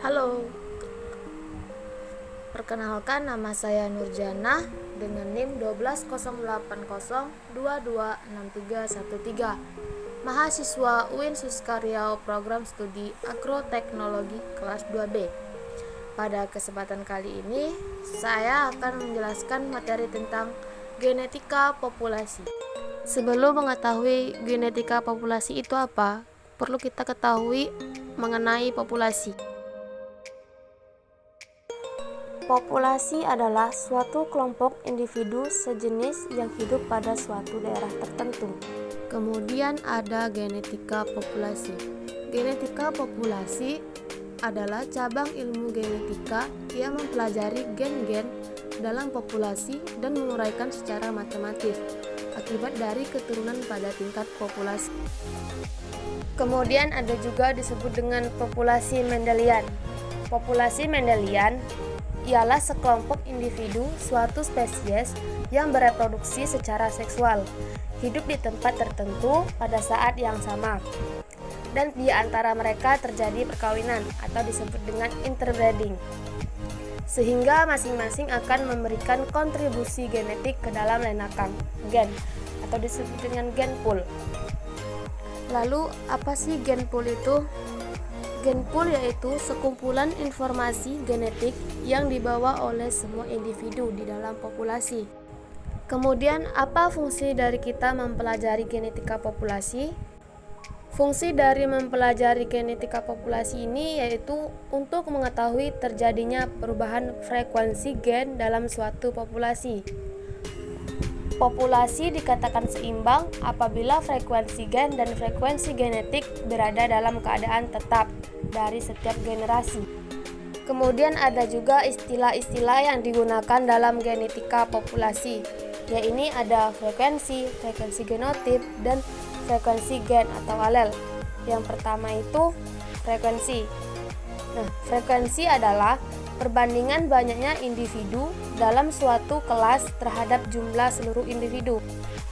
Halo, perkenalkan nama saya Nurjana dengan NIM 12080226313, mahasiswa UIN Siska Riau Program Studi Agroteknologi kelas 2B. Pada kesempatan kali ini, saya akan menjelaskan materi tentang genetika populasi. Sebelum mengetahui genetika populasi itu apa, perlu kita ketahui mengenai populasi. Populasi adalah suatu kelompok individu sejenis yang hidup pada suatu daerah tertentu. Kemudian ada genetika populasi. Genetika populasi adalah cabang ilmu genetika yang mempelajari gen-gen dalam populasi dan menguraikan secara matematis akibat dari keturunan pada tingkat populasi. Kemudian ada juga disebut dengan populasi Mendelian. Populasi Mendelian ialah sekelompok individu suatu spesies yang bereproduksi secara seksual, hidup di tempat tertentu pada saat yang sama, dan di antara mereka terjadi perkawinan atau disebut dengan interbreeding, sehingga masing-masing akan memberikan kontribusi genetik ke dalam lenakan gen atau disebut dengan gen pool. Lalu apa sih gen pool itu? Gen pool yaitu sekumpulan informasi genetik yang dibawa oleh semua individu di dalam populasi. Kemudian, apa fungsi dari kita mempelajari genetika populasi? Fungsi dari mempelajari genetika populasi ini yaitu untuk mengetahui terjadinya perubahan frekuensi gen dalam suatu populasi. Populasi dikatakan seimbang apabila frekuensi gen dan frekuensi genetik berada dalam keadaan tetap dari setiap generasi. Kemudian ada juga istilah-istilah yang digunakan dalam genetika populasi, yaitu ada frekuensi genotip, dan frekuensi gen atau alel. Yang pertama itu frekuensi. Frekuensi adalah perbandingan banyaknya individu dalam suatu kelas terhadap jumlah seluruh individu.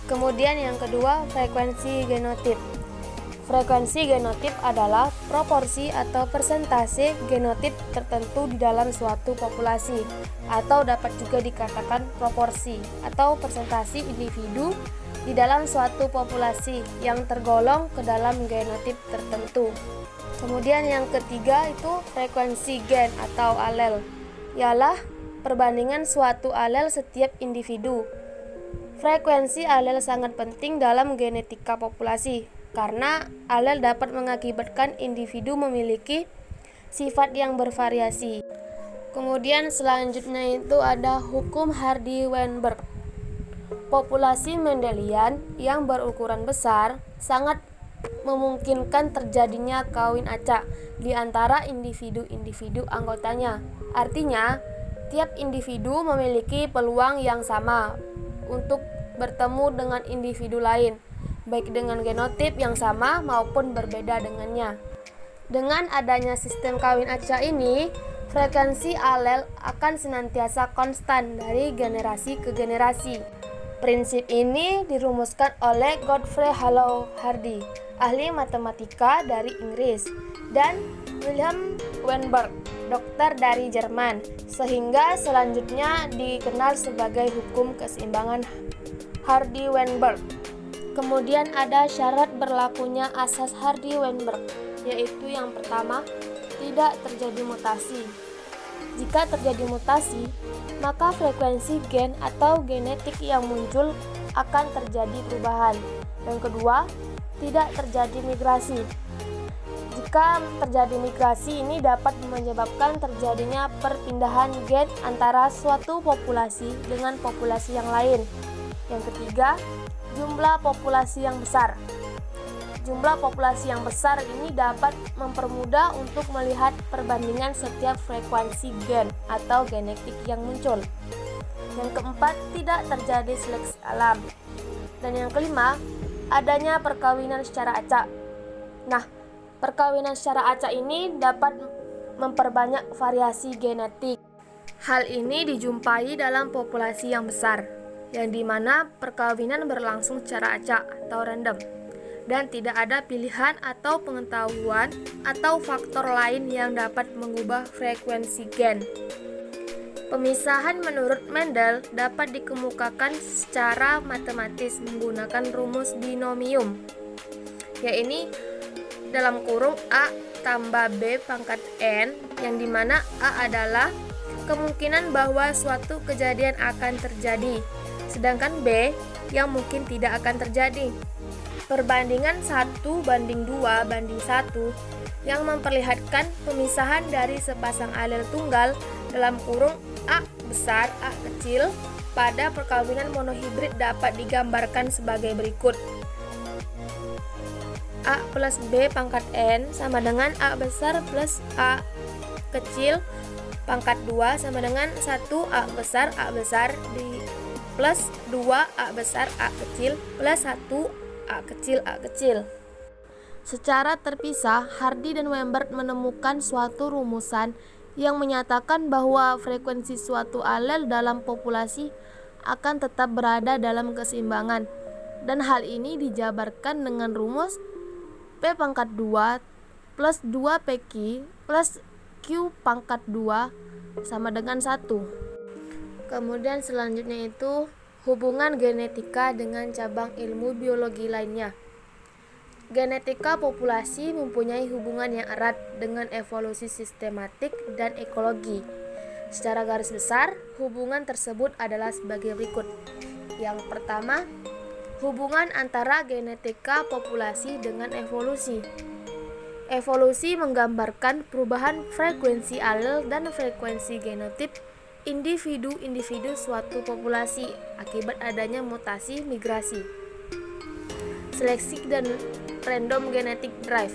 Kemudian yang kedua, frekuensi genotip. Frekuensi genotip adalah proporsi atau persentase genotip tertentu di dalam suatu populasi, atau dapat juga dikatakan proporsi atau persentase individu di dalam suatu populasi yang tergolong ke dalam genotip tertentu. Kemudian yang ketiga itu frekuensi gen atau alel, ialah perbandingan suatu alel setiap individu. Frekuensi alel sangat penting dalam genetika populasi karena alel dapat mengakibatkan individu memiliki sifat yang bervariasi. Kemudian selanjutnya itu ada hukum Hardy-Weinberg. Populasi Mendelian yang berukuran besar sangat memungkinkan terjadinya kawin acak di antara individu-individu anggotanya. Artinya, tiap individu memiliki peluang yang sama untuk bertemu dengan individu lain, baik dengan genotip yang sama maupun berbeda dengannya. Dengan adanya sistem kawin acak ini, frekuensi alel akan senantiasa konstan dari generasi ke generasi. Prinsip ini dirumuskan oleh Godfrey Hallou Hardy, ahli matematika dari Inggris, dan Wilhelm Weinberg, dokter dari Jerman, sehingga selanjutnya dikenal sebagai hukum keseimbangan Hardy-Weinberg. Kemudian ada syarat berlakunya asas Hardy-Weinberg, yaitu yang pertama, tidak terjadi mutasi. Jika terjadi mutasi, maka frekuensi gen atau genetik yang muncul akan terjadi perubahan. Yang kedua, tidak terjadi migrasi. Jika terjadi migrasi, ini dapat menyebabkan terjadinya perpindahan gen antara suatu populasi dengan populasi yang lain. Yang ketiga, jumlah populasi yang besar. Jumlah populasi yang besar ini dapat mempermudah untuk melihat perbandingan setiap frekuensi gen atau genetik yang muncul. Yang keempat, tidak terjadi seleksi alam. Dan yang kelima, adanya perkawinan secara acak. Perkawinan secara acak ini dapat memperbanyak variasi genetik. Hal ini dijumpai dalam populasi yang besar, yang dimana perkawinan berlangsung secara acak atau random. dan tidak ada pilihan atau pengetahuan atau faktor lain yang dapat mengubah frekuensi gen. Pemisahan menurut Mendel dapat dikemukakan secara matematis menggunakan rumus binomium, yaitu dalam kurung A tambah B pangkat N, yang dimana A adalah kemungkinan bahwa suatu kejadian akan terjadi, sedangkan B yang mungkin tidak akan terjadi. Perbandingan 1:2:1 yang memperlihatkan pemisahan dari sepasang alel tunggal dalam kurung A besar A kecil pada perkawinan monohibrid dapat digambarkan sebagai berikut. A plus B pangkat N sama dengan A besar plus A kecil pangkat 2 sama dengan 1 A besar di plus 2 A besar A kecil plus 1 A kecil. Secara terpisah, Hardy dan Weinberg menemukan suatu rumusan yang menyatakan bahwa frekuensi suatu alel dalam populasi akan tetap berada dalam keseimbangan, dan hal ini dijabarkan dengan rumus P pangkat 2 plus 2PQ plus Q pangkat 2 sama dengan 1. Kemudian selanjutnya itu hubungan genetika dengan cabang ilmu biologi lainnya. Genetika populasi mempunyai hubungan yang erat dengan evolusi sistematik dan ekologi. Secara garis besar, hubungan tersebut adalah sebagai berikut. Yang pertama, hubungan antara genetika populasi dengan evolusi. Evolusi menggambarkan perubahan frekuensi alel dan frekuensi genotip individu-individu suatu populasi akibat adanya mutasi migrasi, seleksi dan random genetic drive.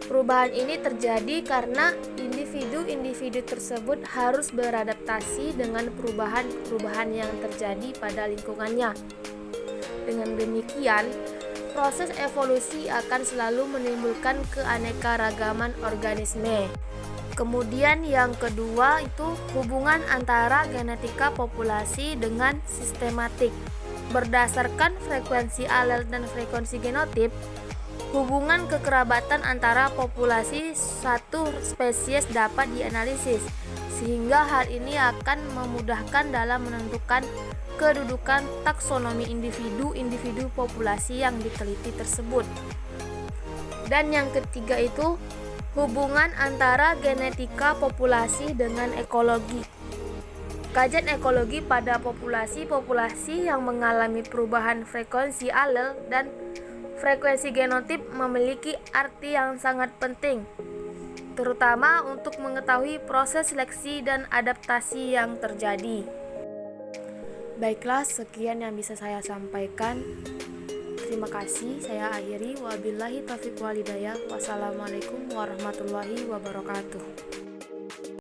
Perubahan ini terjadi karena individu-individu tersebut harus beradaptasi dengan perubahan-perubahan yang terjadi pada lingkungannya. Dengan demikian, proses evolusi akan selalu menimbulkan keanekaragaman organisme. Kemudian yang kedua itu hubungan antara genetika populasi dengan sistematik. Berdasarkan frekuensi alel dan frekuensi genotip, hubungan kekerabatan antara populasi satu spesies dapat dianalisis, sehingga hal ini akan memudahkan dalam menentukan kedudukan taksonomi individu-individu populasi yang diteliti tersebut. Dan yang ketiga itu hubungan antara genetika populasi dengan ekologi. Kajian ekologi pada populasi-populasi yang mengalami perubahan frekuensi alel dan frekuensi genotip memiliki arti yang sangat penting, terutama untuk mengetahui proses seleksi dan adaptasi yang terjadi. Baiklah, sekian yang bisa saya sampaikan. Terima kasih, saya akhiri. Wabillahi taufiq wal hidayah. Wassalamualaikum warahmatullahi wabarakatuh.